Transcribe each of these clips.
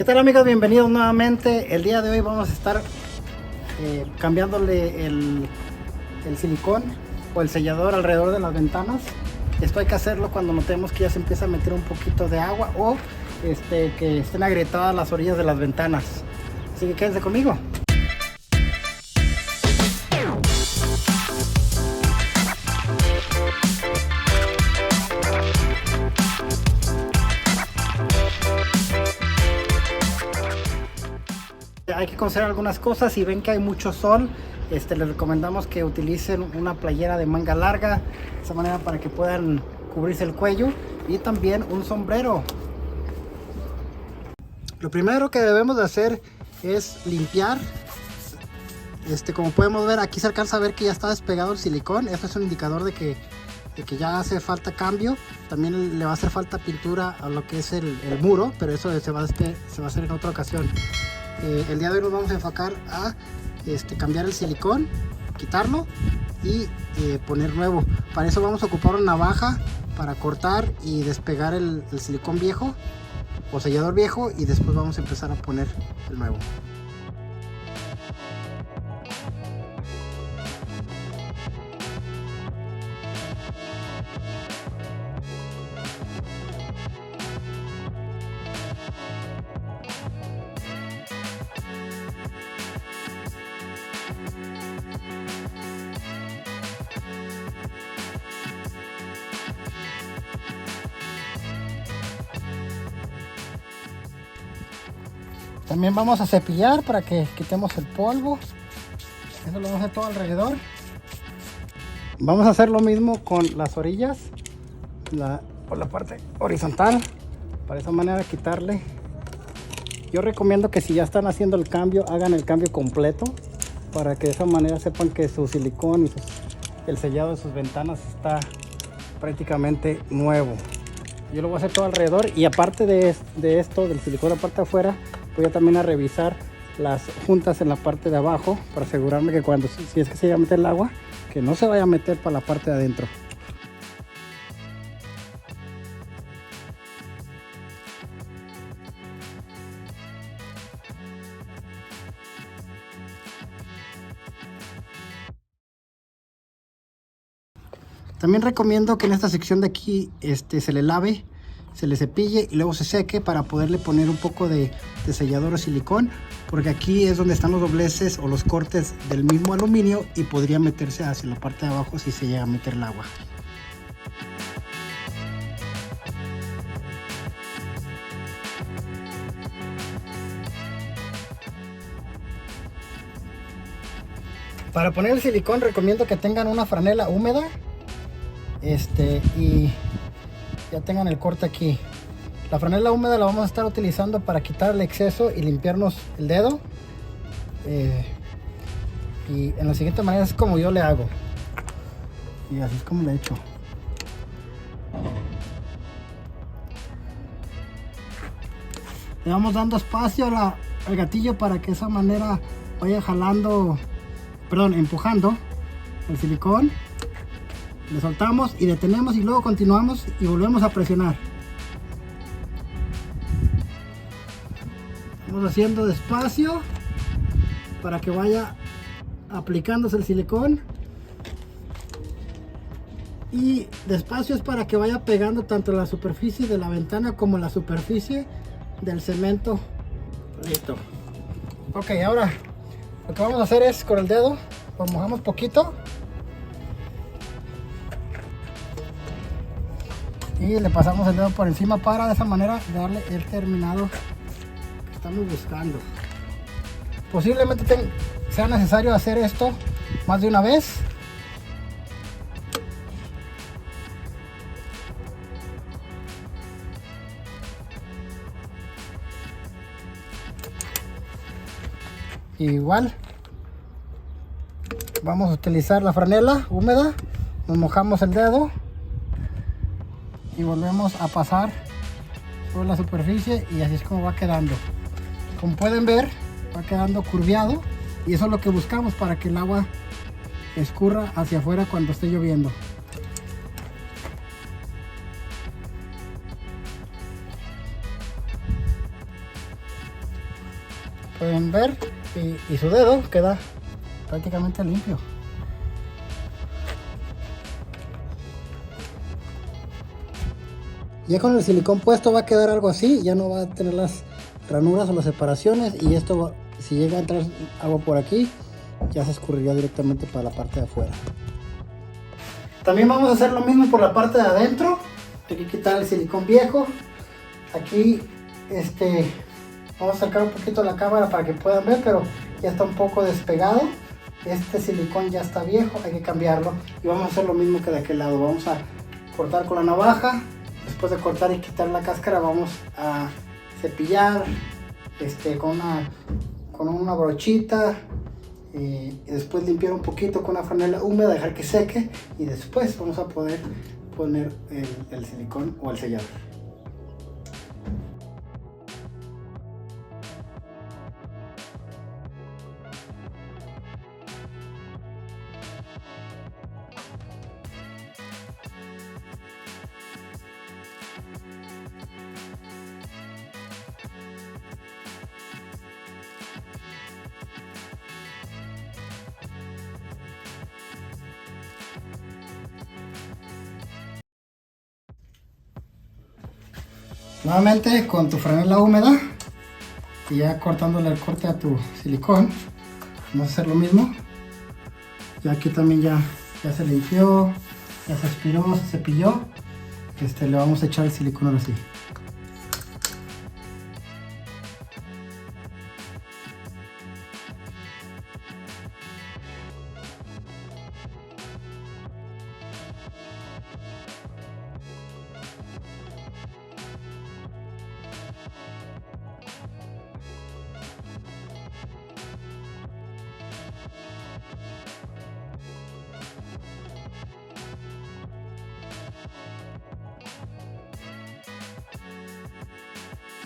¿Qué tal, amigos? Bienvenidos nuevamente. El día de hoy vamos a estar cambiándole el silicón o el sellador alrededor de las ventanas. Esto hay que hacerlo cuando notemos que ya se empieza a meter un poquito de agua o que estén agrietadas las orillas de las ventanas. Así que quédense conmigo. Hay que considerar algunas cosas. Si ven que hay mucho sol, les recomendamos que utilicen una playera de manga larga, de esa manera para que puedan cubrirse el cuello, y también un sombrero. Lo primero que debemos de hacer es limpiar. Como podemos ver, aquí se alcanza a ver que ya está despegado el silicón. Esto es un indicador de que ya hace falta cambio. También le va a hacer falta pintura a lo que es el muro, pero eso se va a hacer en otra ocasión. El día de hoy nos vamos a enfocar a cambiar el silicón, quitarlo y poner nuevo. Para eso vamos a ocupar una navaja para cortar y despegar el silicón viejo o sellador viejo, y después vamos a empezar a poner el nuevo. También vamos a cepillar para que quitemos el polvo. Eso lo vamos a hacer todo alrededor. Vamos a hacer lo mismo con las orillas, por la parte horizontal, para esa manera quitarle. Yo recomiendo que si ya están haciendo el cambio, hagan el cambio completo, para que de esa manera sepan que su silicón y el sellado de sus ventanas está prácticamente nuevo. Yo lo voy a hacer todo alrededor, y aparte de esto, del silicón la parte de afuera, voy a también a revisar las juntas en la parte de abajo, para asegurarme que cuando, si es que se vaya a meter el agua, que no se vaya a meter para la parte de adentro. También recomiendo que en esta sección de aquí se le lave, se le cepille y luego se seque, para poderle poner un poco de sellador o silicón, porque aquí es donde están los dobleces o los cortes del mismo aluminio, y podría meterse hacia la parte de abajo si se llega a meter el agua. Para poner el silicón recomiendo que tengan una franela húmeda y ya tengan el corte aquí. La franela húmeda la vamos a estar utilizando para quitar el exceso y limpiarnos el dedo. Y en la siguiente manera es como yo le hago. Y así es como le he hecho. Le vamos dando espacio al gatillo para que de esa manera vaya empujando el silicón. Le soltamos y detenemos, y luego continuamos y volvemos a presionar. Vamos haciendo despacio para que vaya aplicándose el silicón, y despacio es para que vaya pegando tanto la superficie de la ventana como la superficie del cemento. Listo. Ok, ahora lo que vamos a hacer es con el dedo, lo mojamos poquito y le pasamos el dedo por encima, para de esa manera darle el terminado que estamos buscando. Posiblemente sea necesario hacer esto más de una vez. Igual vamos a utilizar la franela húmeda, nos mojamos el dedo y volvemos a pasar por la superficie, y así es como va quedando. Como pueden ver, va quedando curviado, y eso es lo que buscamos, para que el agua escurra hacia afuera cuando esté lloviendo. pueden ver, y su dedo queda prácticamente limpio. Ya con el silicón puesto va a quedar algo así, ya no va a tener las ranuras o las separaciones, y esto va, si llega a entrar agua por aquí, ya se escurriría directamente para la parte de afuera. También vamos a hacer lo mismo por la parte de adentro. Hay que quitar el silicón viejo. Aquí vamos a acercar un poquito la cámara para que puedan ver, pero ya está un poco despegado. Este silicón ya está viejo, hay que cambiarlo. Y vamos a hacer lo mismo que de aquel lado. Vamos a cortar con la navaja. Después de cortar y quitar la cáscara, vamos a cepillar con una brochita. Y después limpiar un poquito con una franela húmeda, dejar que seque, y después vamos a poder poner el silicón o el sellador. Nuevamente con tu franela húmeda y ya cortándole el corte a tu silicón, vamos a hacer lo mismo. Ya aquí también ya se limpió, ya se aspiró, se cepilló. Le vamos a echar el silicón ahora sí.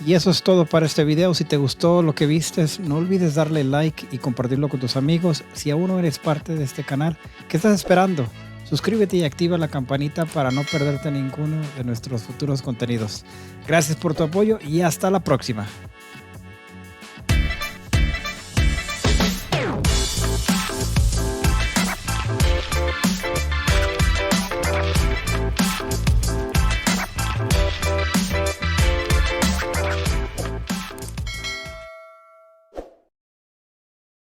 Y eso es todo para este video. Si te gustó lo que vistes, no olvides darle like y compartirlo con tus amigos. Si aún no eres parte de este canal, ¿qué estás esperando? Suscríbete y activa la campanita para no perderte ninguno de nuestros futuros contenidos. Gracias por tu apoyo y hasta la próxima.